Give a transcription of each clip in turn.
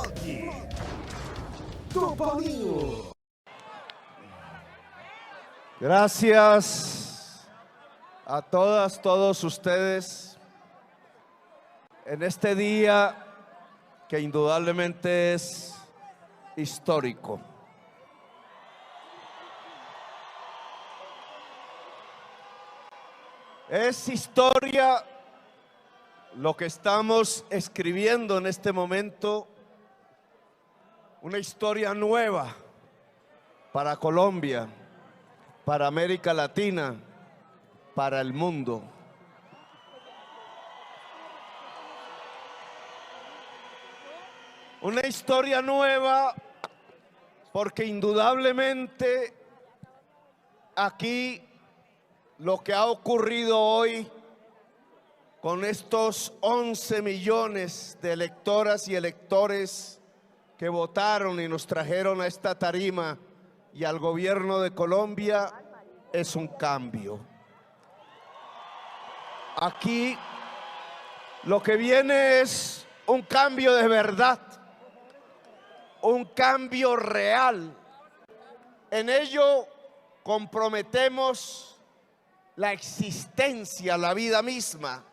aquí, Topanino. Gracias a todas, todos ustedes en este día que indudablemente es histórico. Es historia lo que estamos escribiendo en este momento, una historia nueva para Colombia, para América Latina, para el mundo. Una historia nueva porque indudablemente aquí lo que ha ocurrido hoy con estos 11 millones de electoras y electores que votaron y nos trajeron a esta tarima y al gobierno de Colombia es un cambio. Aquí lo que viene es un cambio de verdad, un cambio real. En ello comprometemos la existencia, la vida misma.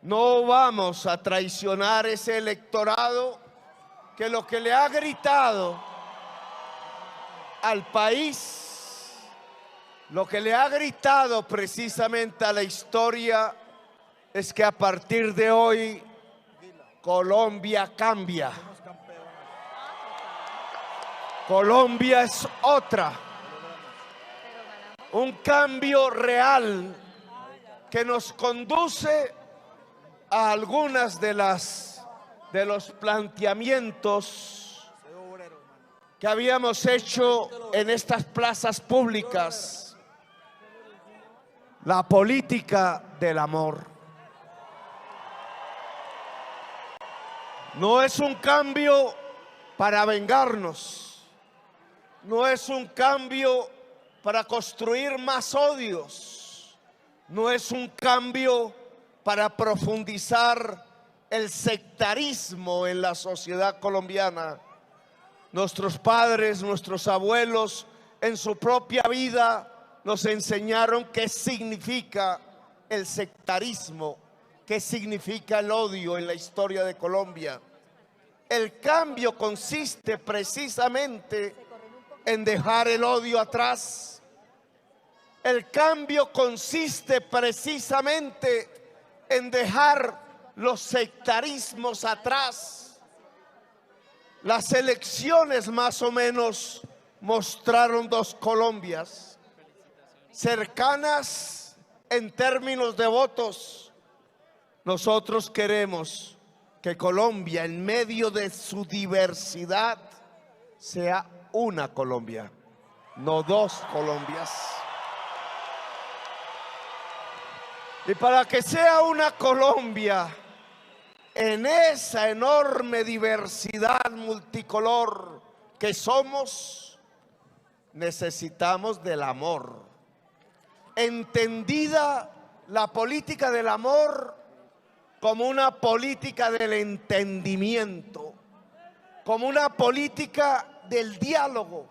No vamos a traicionar ese electorado que lo que le ha gritado al país, lo que le ha gritado precisamente a la historia es que a partir de hoy Colombia cambia. Colombia es otra. Un cambio real que nos conduce a algunas de los planteamientos que habíamos hecho en estas plazas públicas. La política del amor. No es un cambio para vengarnos, no es un cambio para construir más odios, no es un cambio para profundizar el sectarismo en la sociedad colombiana. Nuestros padres, nuestros abuelos, en su propia vida nos enseñaron qué significa el sectarismo, qué significa el odio en la historia de Colombia. El cambio consiste precisamente en dejar el odio atrás. El cambio consiste precisamente en dejar los sectarismos atrás. Las elecciones más o menos mostraron dos Colombias cercanas en términos de votos. Nosotros queremos que Colombia, en medio de su diversidad, sea una Colombia, no dos Colombias. Y para que sea una Colombia en esa enorme diversidad multicolor que somos, necesitamos del amor. Entendida la política del amor como una política del entendimiento, como una política del diálogo,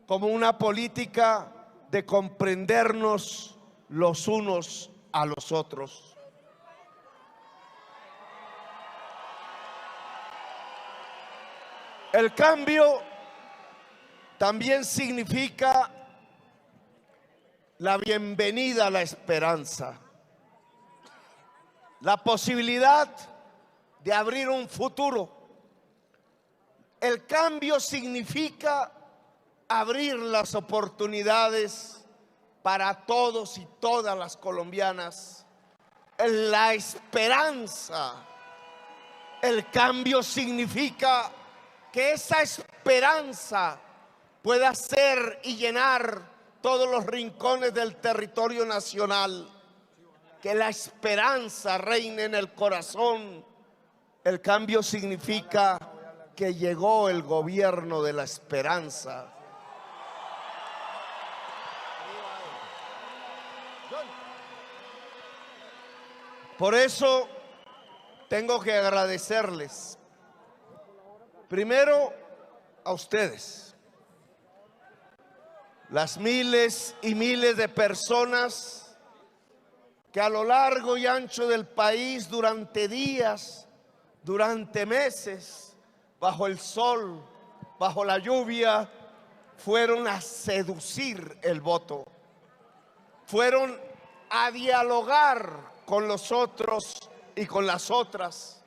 como una política de comprendernos los unos a los otros. El cambio también significa la bienvenida a la esperanza, la posibilidad de abrir un futuro. El cambio significa abrir las oportunidades para todos y todas las colombianas. La esperanza. El cambio significa que esa esperanza pueda ser y llenar todos los rincones del territorio nacional. Que la esperanza reine en el corazón. El cambio significa que llegó el gobierno de la esperanza. Por eso tengo que agradecerles Primero, a ustedes, las miles y miles de personas que a lo largo y ancho del país, durante días, durante meses, bajo el sol, bajo la lluvia, fueron a seducir el voto, fueron a dialogar con los otros y con las otras,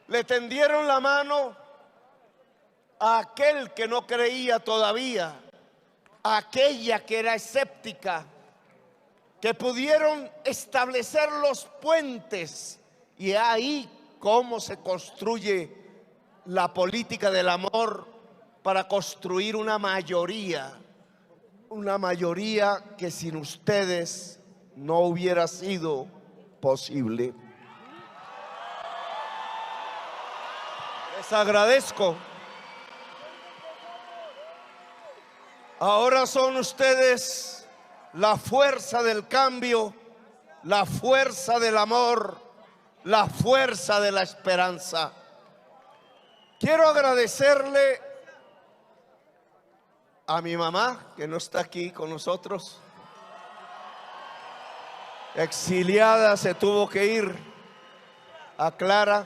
le tendieron la mano a aquel que no creía todavía, a aquella que era escéptica, que pudieron establecer los puentes, y ahí cómo se construye la política del amor para construir una mayoría que sin ustedes no hubiera sido posible. Les agradezco. Ahora son ustedes la fuerza del cambio, la fuerza del amor, la fuerza de la esperanza. Quiero agradecerle a mi mamá, que no está aquí con nosotros, exiliada, se tuvo que ir, a Clara,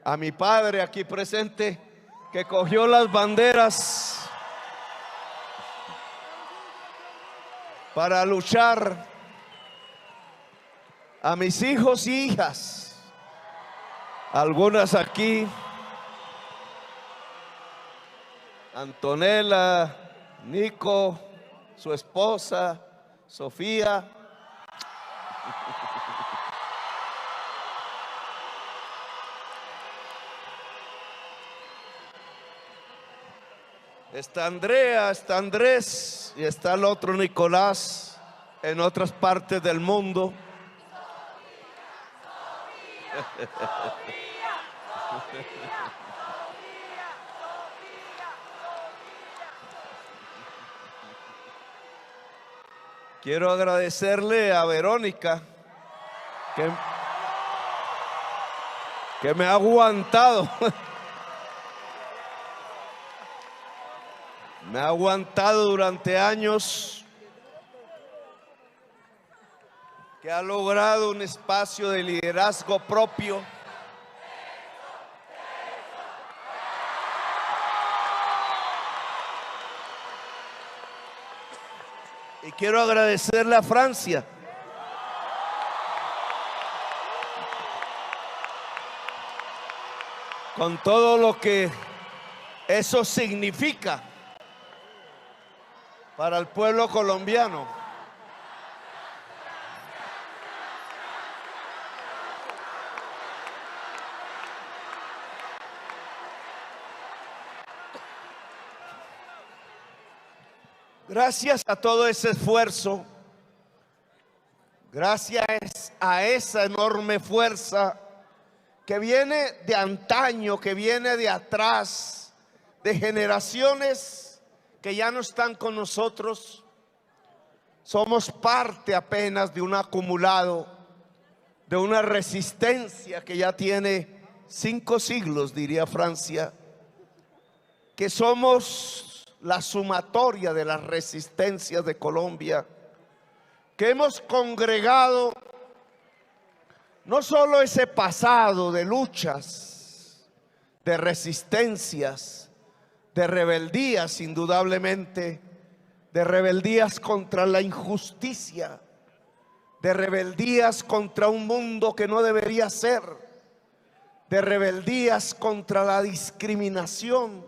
a mi padre aquí presente, que cogió las banderas para luchar, a mis hijos y hijas, algunas aquí, Antonella, Nico, su esposa, Sofía. Está Andrea, está Andrés y está el otro Nicolás en otras partes del mundo. Quiero agradecerle a Verónica que me ha aguantado. Me ha aguantado durante años, que ha logrado un espacio de liderazgo propio. Y quiero agradecerle a Francia, con todo lo que eso significa para el pueblo colombiano. Gracias a todo ese esfuerzo, gracias a esa enorme fuerza que viene de antaño, que viene de atrás, de generaciones que ya no están con nosotros, somos parte apenas de un acumulado, de una resistencia que ya tiene 5 siglos, diría Francia, que somos la sumatoria de las resistencias de Colombia, que hemos congregado no solo ese pasado de luchas, de resistencias, de rebeldías, indudablemente, de rebeldías contra la injusticia, de rebeldías contra un mundo que no debería ser, de rebeldías contra la discriminación,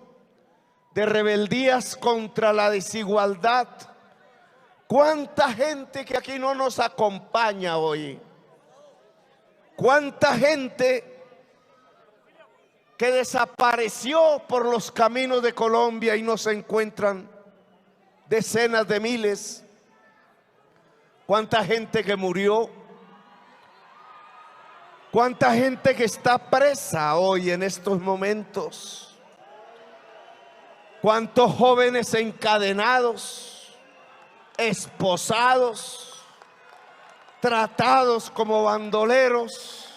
de rebeldías contra la desigualdad. ¿Cuánta gente que aquí no nos acompaña hoy? ¿Cuánta gente que desapareció por los caminos de Colombia y no se encuentran? Decenas de miles. ¿Cuánta gente que murió? ¿Cuánta gente que está presa hoy en estos momentos? ¿Cuántos jóvenes encadenados, esposados, tratados como bandoleros,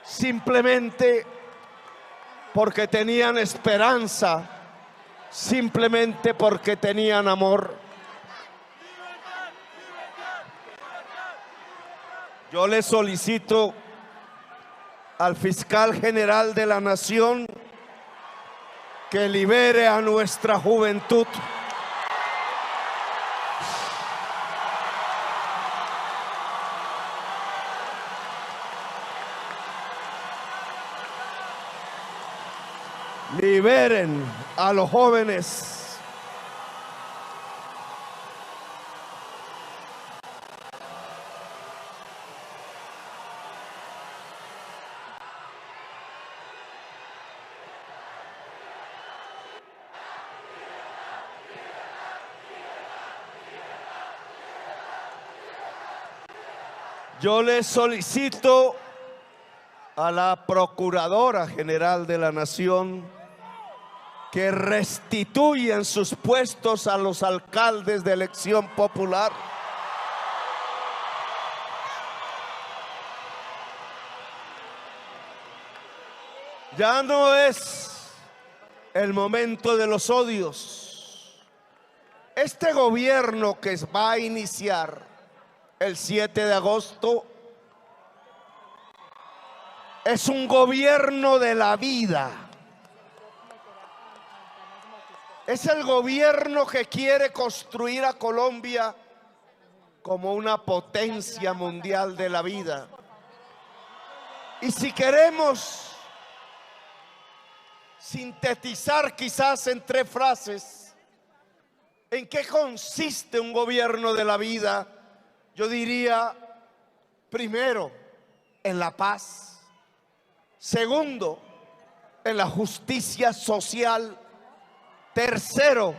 simplemente porque tenían esperanza, simplemente porque tenían amor. Yo le solicito al fiscal general de la nación que libere a nuestra juventud. Liberen a los jóvenes. Yo le solicito a la Procuradora General de la Nación que restituyan sus puestos a los alcaldes de elección popular. Ya no es el momento de los odios. Este gobierno que va a iniciar el 7 de agosto es un gobierno de la vida. Es el gobierno que quiere construir a Colombia como una potencia mundial de la vida. Y si queremos sintetizar quizás en 3 frases en qué consiste un gobierno de la vida, yo diría: primero, en la paz; segundo, en la justicia social; tercero,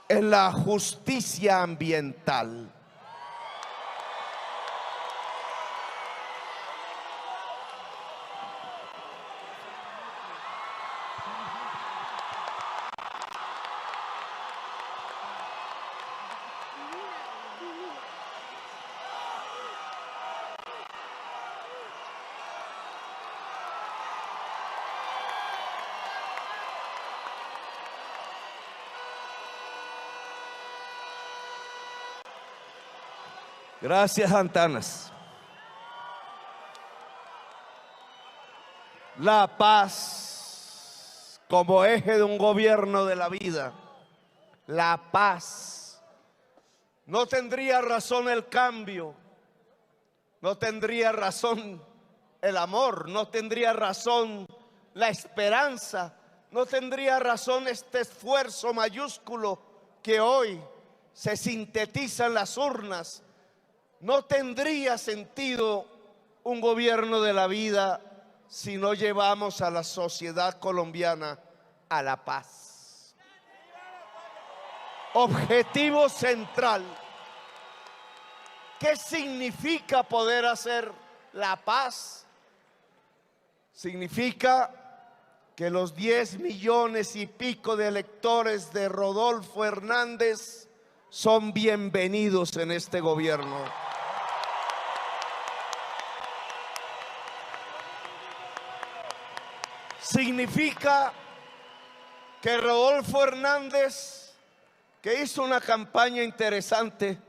en la justicia ambiental. Gracias, Antanas. La paz como eje de un gobierno de la vida. La paz. No tendría razón el cambio, no tendría razón el amor, no tendría razón la esperanza, no tendría razón este esfuerzo mayúsculo que hoy se sintetiza en las urnas. No tendría sentido un gobierno de la vida si no llevamos a la sociedad colombiana a la paz. Objetivo central. ¿Qué significa poder hacer la paz? Significa que los 10 millones y pico de electores de Rodolfo Hernández son bienvenidos en este gobierno. Significa que Rodolfo Hernández, que hizo una campaña interesante,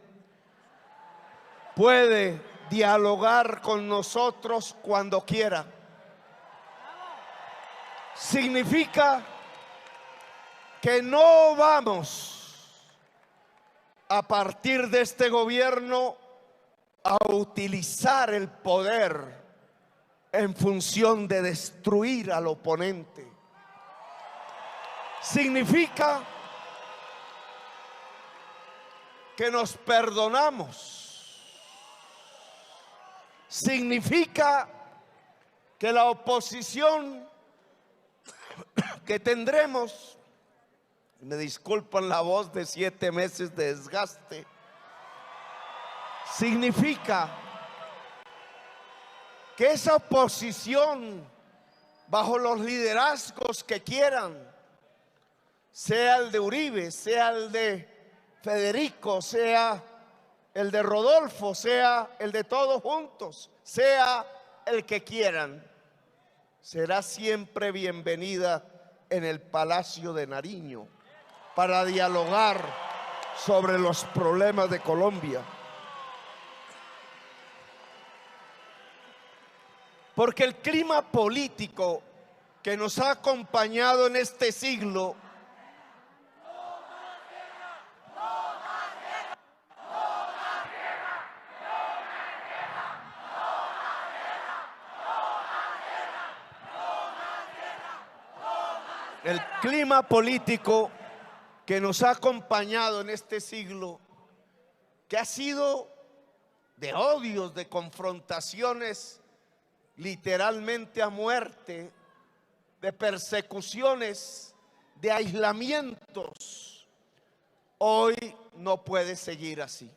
puede dialogar con nosotros cuando quiera. Significa que no vamos a partir de este gobierno a utilizar el poder en función de destruir al oponente. Significa que nos perdonamos. Significa que la oposición que tendremos, me disculpan la voz de 7 meses de desgaste, significa que esa oposición, bajo los liderazgos que quieran, sea el de Uribe, sea el de Federico, sea el de Rodolfo, sea el de todos juntos, sea el que quieran, será siempre bienvenida en el Palacio de Nariño para dialogar sobre los problemas de Colombia. Porque el clima político que nos ha acompañado en este siglo que ha sido de odios, de confrontaciones literalmente a muerte, de persecuciones, de aislamientos, hoy no puede seguir así.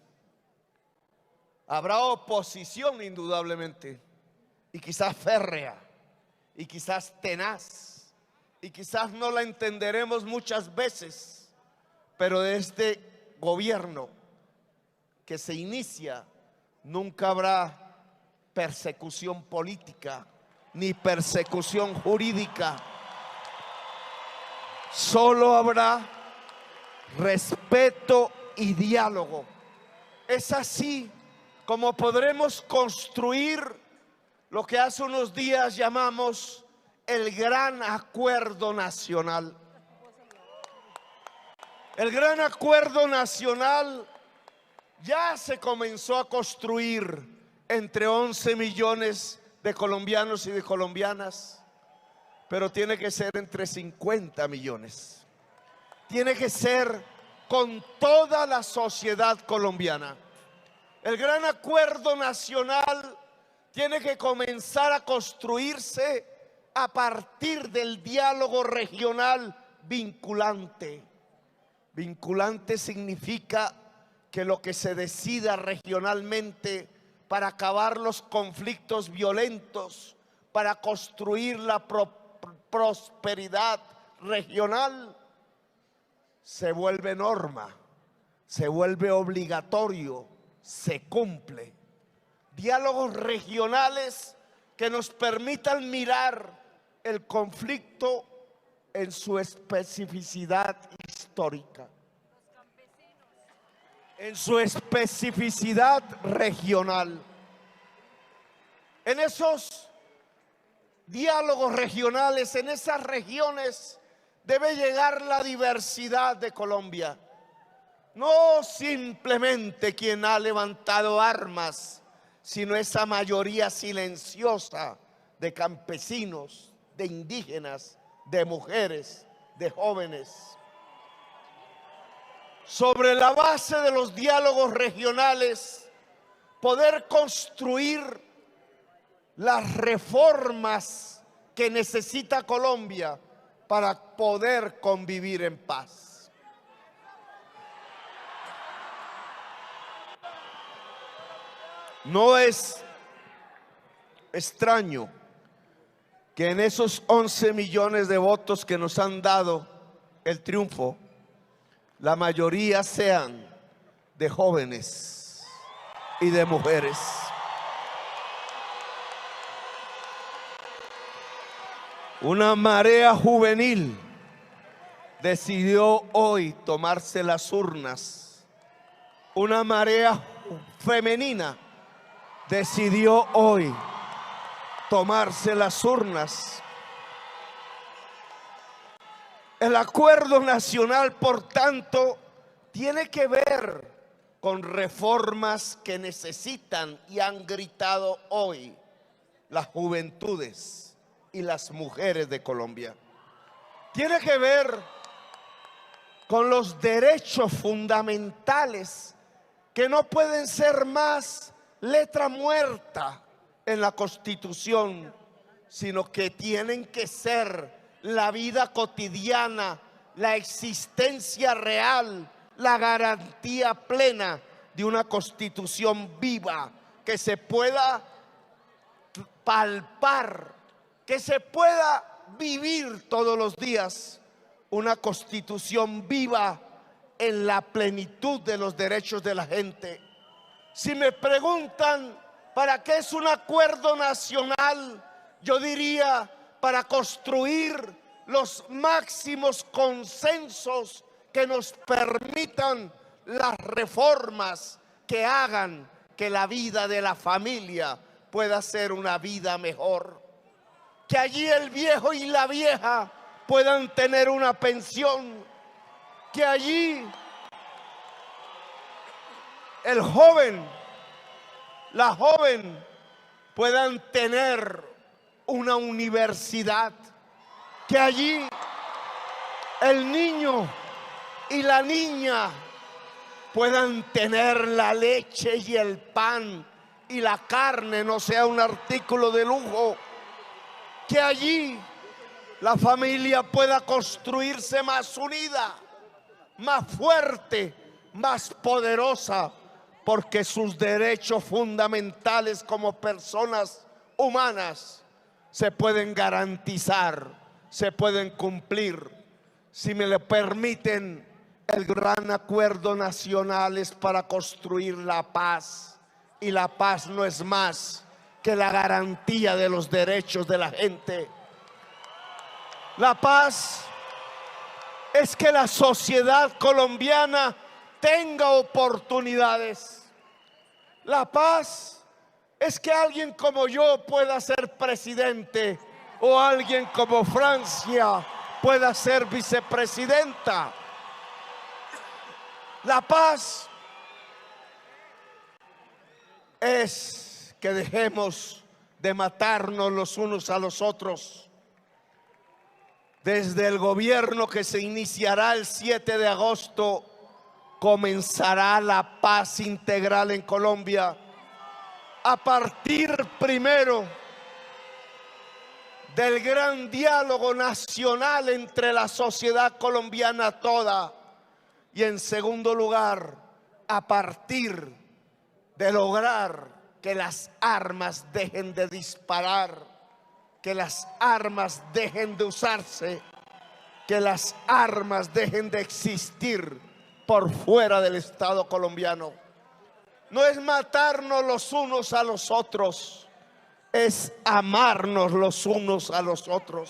Habrá oposición indudablemente, y quizás férrea, y quizás tenaz, y quizás no la entenderemos muchas veces, pero de este gobierno que se inicia nunca habrá persecución política ni persecución jurídica. Solo habrá respeto y diálogo. Es así como podremos construir lo que hace unos días llamamos el Gran Acuerdo Nacional. El Gran Acuerdo Nacional ya se comenzó a construir entre 11 millones de colombianos y de colombianas, pero tiene que ser entre 50 millones. Tiene que ser con toda la sociedad colombiana. El Gran Acuerdo Nacional tiene que comenzar a construirse a partir del diálogo regional vinculante. Vinculante significa que lo que se decida regionalmente para acabar los conflictos violentos, para construir la prosperidad regional, se vuelve norma, se vuelve obligatorio, se cumple. Diálogos regionales que nos permitan mirar el conflicto en su especificidad histórica, en su especificidad regional. En esos diálogos regionales, en esas regiones, debe llegar la diversidad de Colombia. No simplemente quien ha levantado armas, sino esa mayoría silenciosa de campesinos, de indígenas, de mujeres, de jóvenes. Sobre la base de los diálogos regionales, poder construir las reformas que necesita Colombia para poder convivir en paz. No es extraño que en esos 11 millones de votos que nos han dado el triunfo, la mayoría sean de jóvenes y de mujeres. Una marea juvenil decidió hoy tomarse las urnas. Una marea femenina decidió hoy tomarse las urnas. El acuerdo nacional, por tanto, tiene que ver con reformas que necesitan y han gritado hoy las juventudes y las mujeres de Colombia. Tiene que ver con los derechos fundamentales que no pueden ser más letra muerta en la Constitución, sino que tienen que ser la vida cotidiana, la existencia real, la garantía plena de una Constitución viva que se pueda palpar, que se pueda vivir todos los días, una Constitución viva en la plenitud de los derechos de la gente. Si me preguntan ¿para qué es un acuerdo nacional?, yo diría para construir los máximos consensos que nos permitan las reformas que hagan que la vida de la familia pueda ser una vida mejor. Que allí el viejo y la vieja puedan tener una pensión. Que allí el joven, la joven puedan tener una universidad. Que allí el niño y la niña puedan tener la leche y el pan y la carne no sea un artículo de lujo. Que allí la familia pueda construirse más unida, más fuerte, más poderosa, porque sus derechos fundamentales como personas humanas se pueden garantizar, se pueden cumplir. Si me lo permiten, el gran acuerdo nacional es para construir la paz, y la paz no es más que la garantía de los derechos de la gente. La paz es que la sociedad colombiana tenga oportunidades. La paz es que alguien como yo pueda ser presidente, o alguien como Francia pueda ser vicepresidenta. La paz es que dejemos de matarnos los unos a los otros. Desde el gobierno que se iniciará el 7 de agosto, comenzará la paz integral en Colombia. A partir primero del gran diálogo nacional entre la sociedad colombiana toda, y en segundo lugar, a partir de lograr que las armas dejen de disparar, que las armas dejen de usarse, que las armas dejen de existir por fuera del Estado colombiano. No es matarnos los unos a los otros, es amarnos los unos a los otros.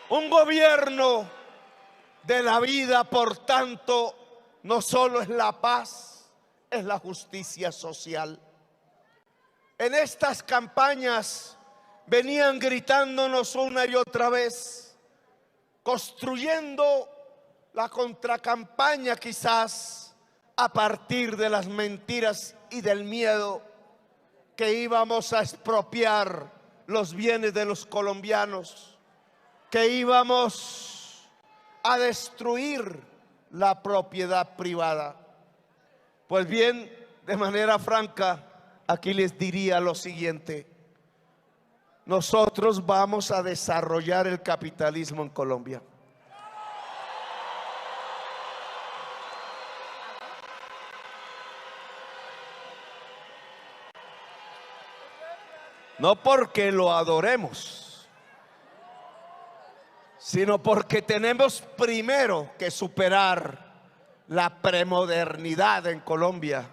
Un gobierno de la vida, por tanto, no solo es la paz, es la justicia social. En estas campañas venían gritándonos una y otra vez, construyendo la contracampaña quizás a partir de las mentiras y del miedo, que íbamos a expropiar los bienes de los colombianos, que íbamos a destruir la propiedad privada. Pues bien, de manera franca, aquí les diría lo siguiente: nosotros vamos a desarrollar el capitalismo en Colombia. No porque lo adoremos, sino porque tenemos primero que superar la premodernidad en Colombia,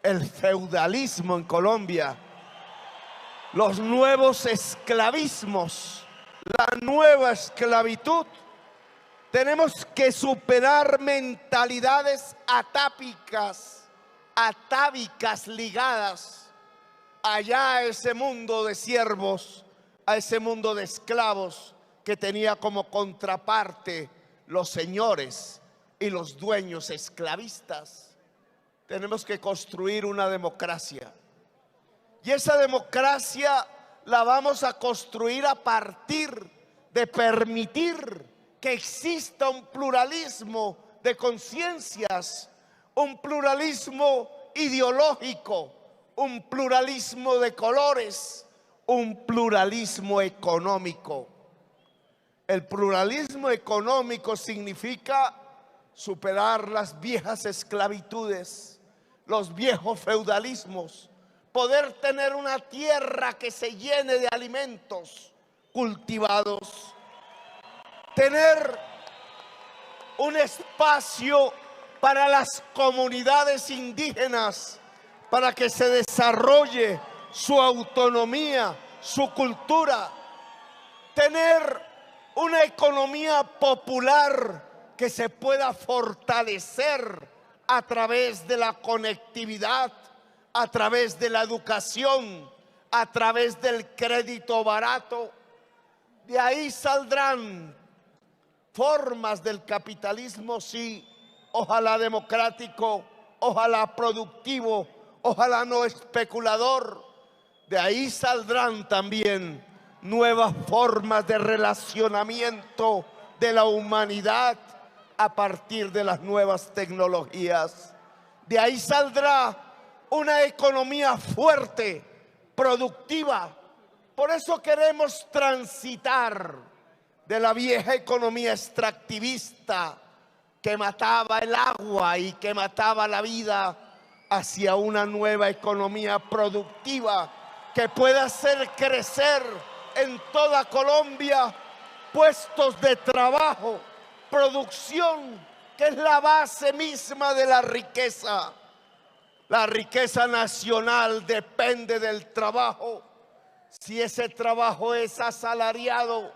el feudalismo en Colombia, los nuevos esclavismos, la nueva esclavitud. Tenemos que superar mentalidades atávicas ligadas allá a ese mundo de siervos, a ese mundo de esclavos que tenía como contraparte los señores y los dueños esclavistas. Tenemos que construir una democracia, y esa democracia la vamos a construir a partir de permitir que exista un pluralismo de conciencias, un pluralismo ideológico, un pluralismo de colores, un pluralismo económico. El pluralismo económico significa superar las viejas esclavitudes, los viejos feudalismos, poder tener una tierra que se llene de alimentos cultivados, tener un espacio para las comunidades indígenas, para que se desarrolle su autonomía, su cultura. Tener una economía popular que se pueda fortalecer a través de la conectividad, a través de la educación, a través del crédito barato. De ahí saldrán formas del capitalismo, sí, ojalá democrático, ojalá productivo, ojalá no especulador. De ahí saldrán también nuevas formas de relacionamiento de la humanidad a partir de las nuevas tecnologías. De ahí saldrá una economía fuerte, productiva. Por eso queremos transitar de la vieja economía extractivista que mataba el agua y que mataba la vida hacia una nueva economía productiva que pueda hacer crecer en toda Colombia puestos de trabajo, producción, que es la base misma de la riqueza. La riqueza nacional depende del trabajo. Si ese trabajo es asalariado,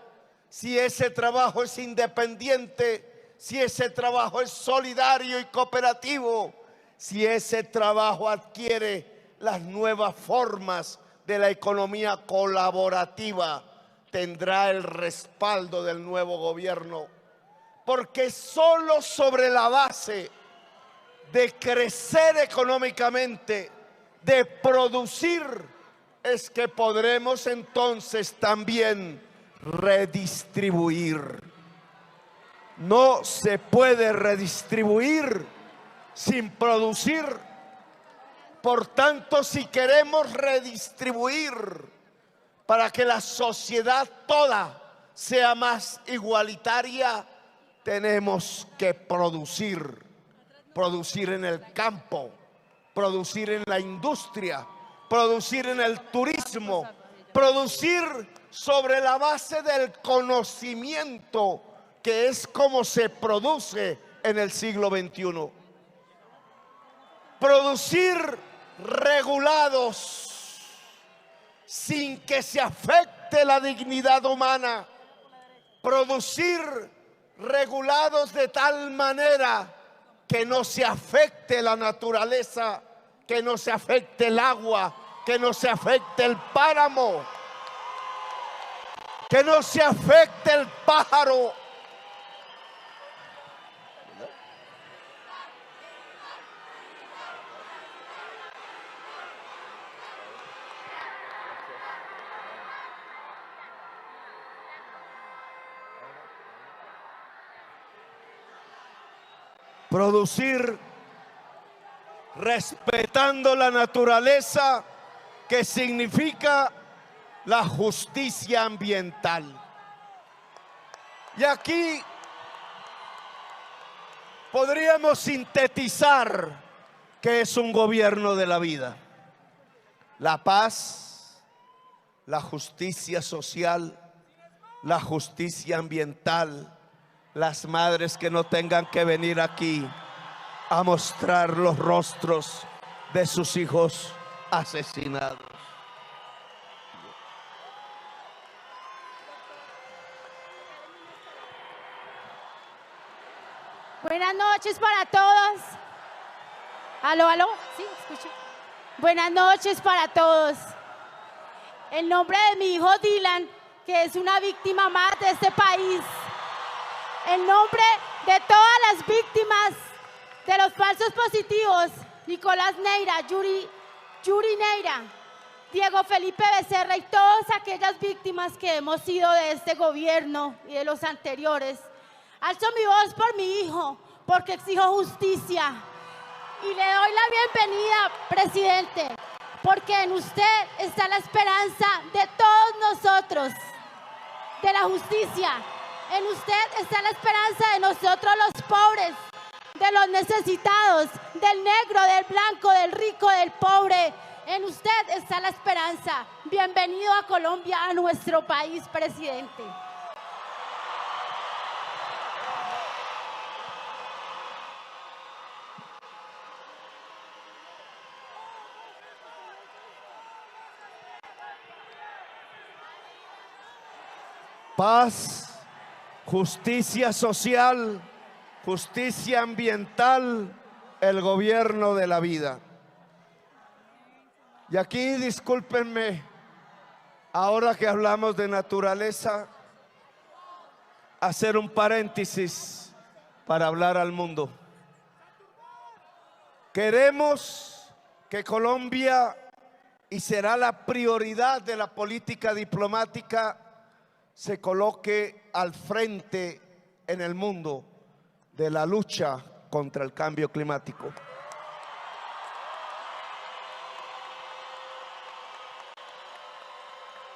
si ese trabajo es independiente, si ese trabajo es solidario y cooperativo, si ese trabajo adquiere las nuevas formas de la economía colaborativa, tendrá el respaldo del nuevo gobierno. Porque solo sobre la base de crecer económicamente, de producir, es que podremos entonces también redistribuir. No se puede redistribuir sin producir. Por tanto, si queremos redistribuir para que la sociedad toda sea más igualitaria, tenemos que producir. Producir en el campo, producir en la industria, producir en el turismo, producir sobre la base del conocimiento, que es como se produce en el siglo XXI. Producir regulados sin que se afecte la dignidad humana. Producir regulados de tal manera que no se afecte la naturaleza, que no se afecte el agua, que no se afecte el páramo, que no se afecte el pájaro. Producir respetando la naturaleza, que significa la justicia ambiental. Y aquí podríamos sintetizar qué es un gobierno de la vida: la paz, la justicia social, la justicia ambiental. Las madres que no tengan que venir aquí a mostrar los rostros de sus hijos asesinados. Buenas noches para todos. Aló, aló, sí, escucho. Buenas noches para todos. En nombre de mi hijo Dylan, que es una víctima más de este país, en nombre de todas las víctimas de los falsos positivos, Nicolás Neira, Yuri Neira, Diego Felipe Becerra y todas aquellas víctimas que hemos sido de este gobierno y de los anteriores, alzo mi voz por mi hijo, porque exijo justicia. Y le doy la bienvenida, presidente, porque en usted está la esperanza de todos nosotros, de la justicia. En usted está la esperanza de nosotros los pobres, de los necesitados, del negro, del blanco, del rico, del pobre. En usted está la esperanza. Bienvenido a Colombia, a nuestro país, presidente. paz, justicia social, justicia ambiental, el gobierno de la vida. Y aquí discúlpenme, ahora que hablamos de naturaleza, hacer un paréntesis para hablar al mundo. Queremos que Colombia, y será la prioridad de la política diplomática, se coloque al frente en el mundo de la lucha contra el cambio climático.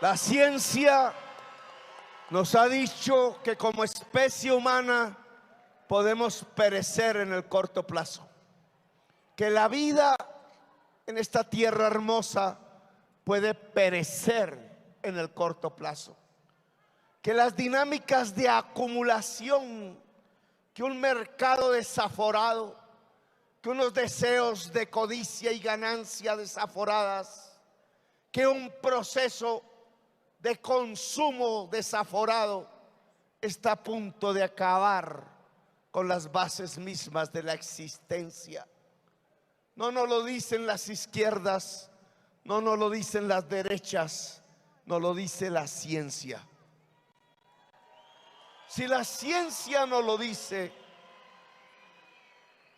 La ciencia nos ha dicho que como especie humana podemos perecer en el corto plazo, que la vida en esta tierra hermosa puede perecer en el corto plazo, que las dinámicas de acumulación, que un mercado desaforado, que unos deseos de codicia y ganancia desaforadas, que un proceso de consumo desaforado está a punto de acabar con las bases mismas de la existencia. No nos lo dicen las izquierdas, no nos lo dicen las derechas, nos lo dice la ciencia. Si la ciencia no lo dice,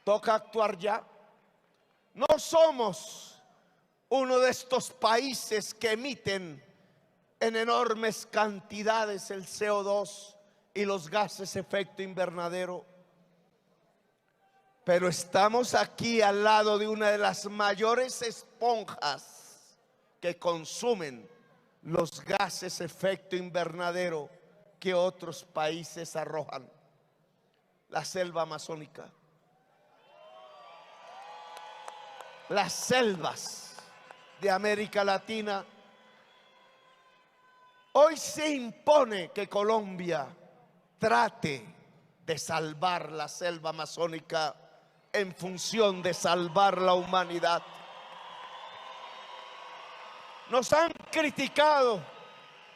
toca actuar ya. No somos uno de estos países que emiten en enormes cantidades el CO2 y los gases efecto invernadero, pero estamos aquí al lado de una de las mayores esponjas que consumen los gases efecto invernadero que otros países arrojan: la selva amazónica. Las selvas de América Latina. Hoy se impone que Colombia trate de salvar la selva amazónica en función de salvar la humanidad. Nos han criticado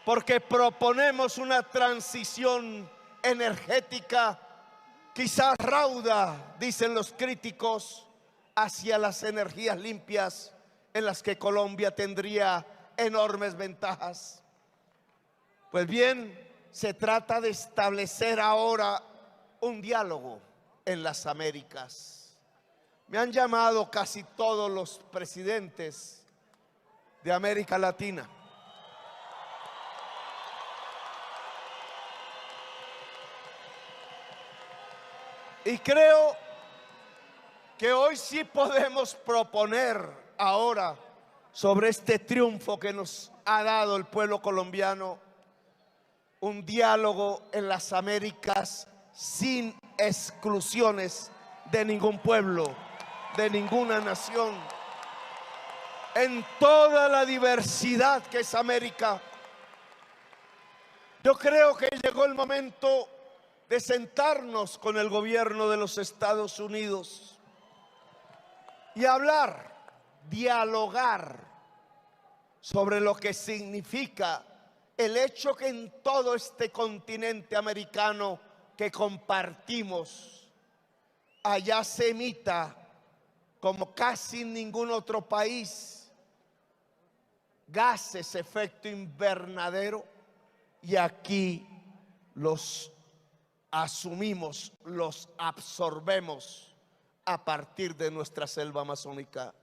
porque proponemos una transición energética quizás rauda, dicen los críticos, hacia las energías limpias, en las que Colombia tendría enormes ventajas. Pues bien, se trata de establecer ahora un diálogo en las Américas. Me han llamado casi todos los presidentes de América Latina. Y creo que hoy sí podemos proponer ahora, sobre este triunfo que nos ha dado el pueblo colombiano, un diálogo en las Américas sin exclusiones de ningún pueblo, de ninguna nación, en toda la diversidad que es América. Yo creo que llegó el momento de sentarnos con el gobierno de los Estados Unidos y hablar, dialogar sobre lo que significa el hecho que en todo este continente americano que compartimos, allá se emita, como casi en ningún otro país, gases efecto invernadero, y aquí los asumimos, los absorbemos a partir de nuestra selva amazónica.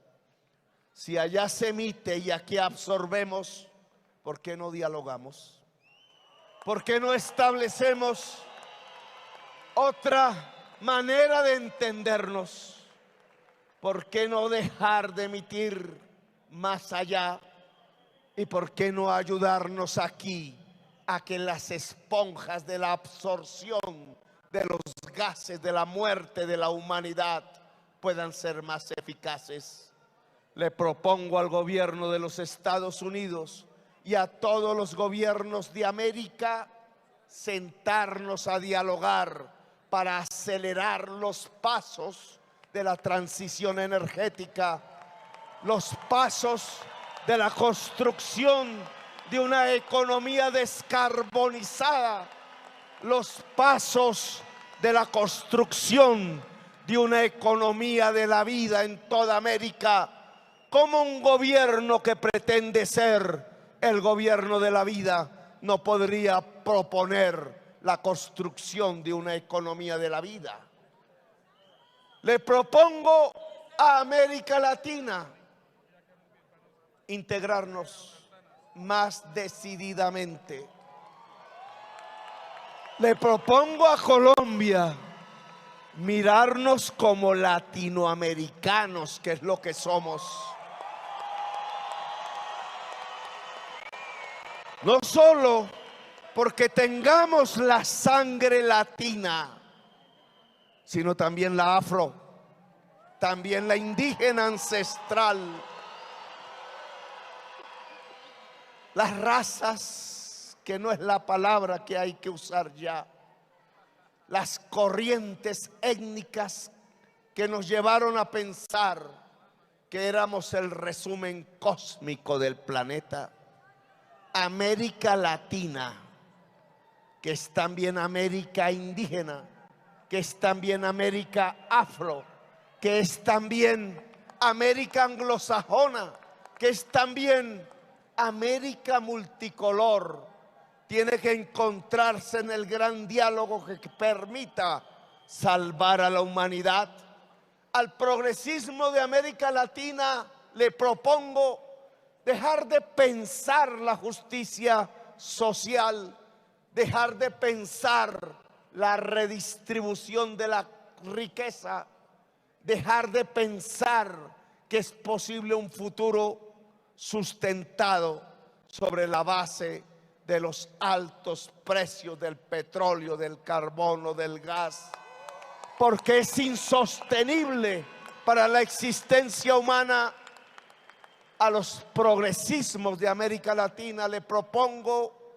Si allá se emite y aquí absorbemos, ¿por qué no dialogamos? ¿Por qué no establecemos otra manera de entendernos? ¿Por qué no dejar de emitir más allá? ¿Y por qué no ayudarnos aquí a que las esponjas de la absorción de los gases de la muerte de la humanidad puedan ser más eficaces? Le propongo al gobierno de los Estados Unidos y a todos los gobiernos de América sentarnos a dialogar para acelerar los pasos de la transición energética, los pasos de la construcción de una economía descarbonizada, los pasos de la construcción de una economía de la vida en toda América, como un gobierno que pretende ser el gobierno de la vida no podría proponer la construcción de una economía de la vida. Le propongo a América Latina integrarnos más decididamente. Le propongo a Colombia mirarnos como latinoamericanos, que es lo que somos. No solo porque tengamos la sangre latina, sino también la afro, también la indígena ancestral. Las razas, que no es la palabra que hay que usar ya. Las corrientes étnicas que nos llevaron a pensar que éramos el resumen cósmico del planeta. América Latina, que es también América indígena, que es también América afro, que es también América anglosajona, que es también América multicolor, tiene que encontrarse en el gran diálogo que permita salvar a la humanidad. Al progresismo de América Latina le propongo dejar de pensar la justicia social, dejar de pensar la redistribución de la riqueza, dejar de pensar que es posible un futuro sustentado sobre la base de los altos precios del petróleo, del carbono, del gas, porque es insostenible para la existencia humana. A los progresismos de América Latina le propongo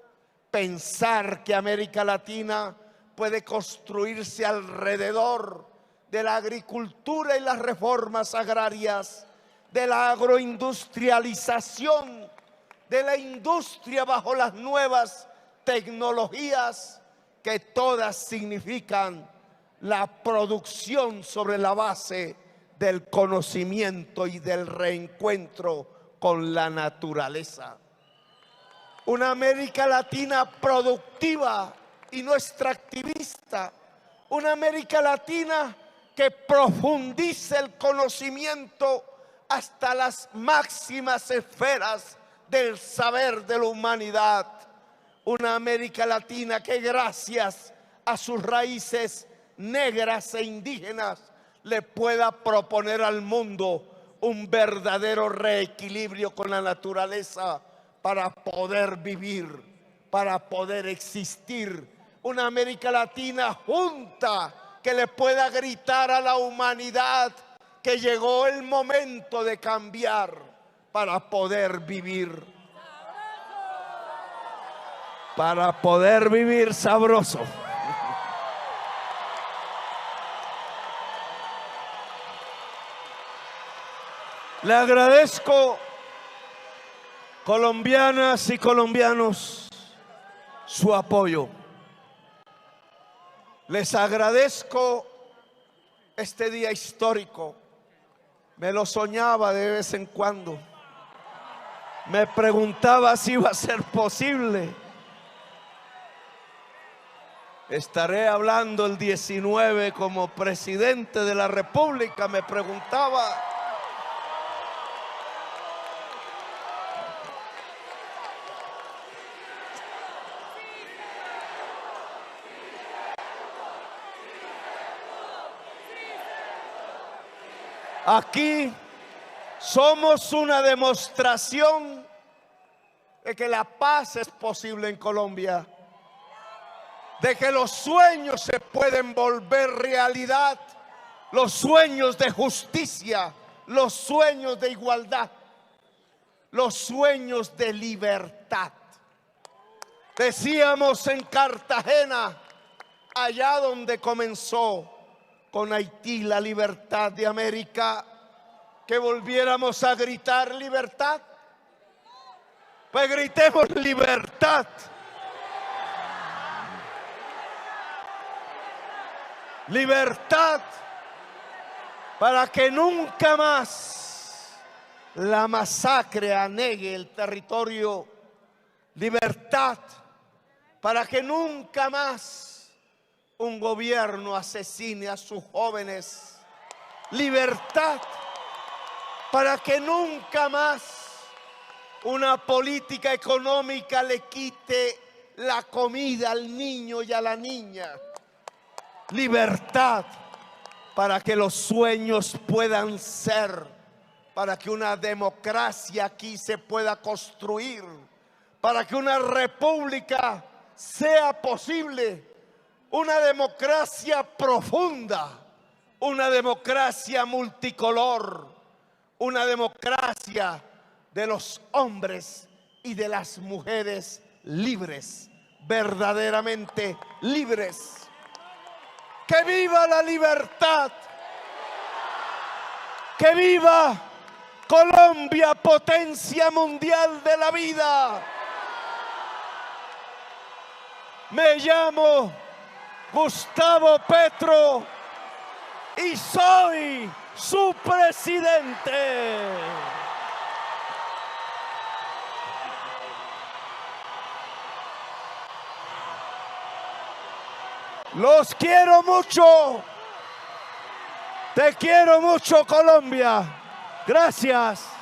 pensar que América Latina puede construirse alrededor de la agricultura y las reformas agrarias, de la agroindustrialización, de la industria bajo las nuevas tecnologías, que todas significan la producción sobre la base del conocimiento y del reencuentro con la naturaleza. Una América Latina productiva y no extractivista. Una América Latina que profundice el conocimiento hasta las máximas esferas del saber de la humanidad. Una América Latina que gracias a sus raíces negras e indígenas le pueda proponer al mundo un verdadero reequilibrio con la naturaleza para poder vivir, para poder existir. Una América Latina junta que le pueda gritar a la humanidad que llegó el momento de cambiar para poder vivir. Para poder vivir sabroso. Le agradezco, colombianas y colombianos, su apoyo. Les agradezco este día histórico. Me lo soñaba de vez en cuando. Me preguntaba si iba a ser posible. Estaré hablando el 19 como presidente de la República, me preguntaba. Aquí somos una demostración de que la paz es posible en Colombia, de que los sueños se pueden volver realidad, los sueños de justicia, los sueños de igualdad, los sueños de libertad. Decíamos en Cartagena, allá donde comenzó con Haití la libertad de América, que volviéramos a gritar libertad. Pues gritemos libertad. Libertad para que nunca más la masacre anegue el territorio. Libertad para que nunca más un gobierno asesine a sus jóvenes. Libertad para que nunca más una política económica le quite la comida al niño y a la niña. Libertad para que los sueños puedan ser, para que una democracia aquí se pueda construir, para que una república sea posible, una democracia profunda, una democracia multicolor, una democracia de los hombres y de las mujeres libres, verdaderamente libres. ¡Que viva la libertad! ¡Que viva Colombia, potencia mundial de la vida! Me llamo Gustavo Petro y soy su presidente. Los quiero mucho. Te quiero mucho, Colombia. Gracias.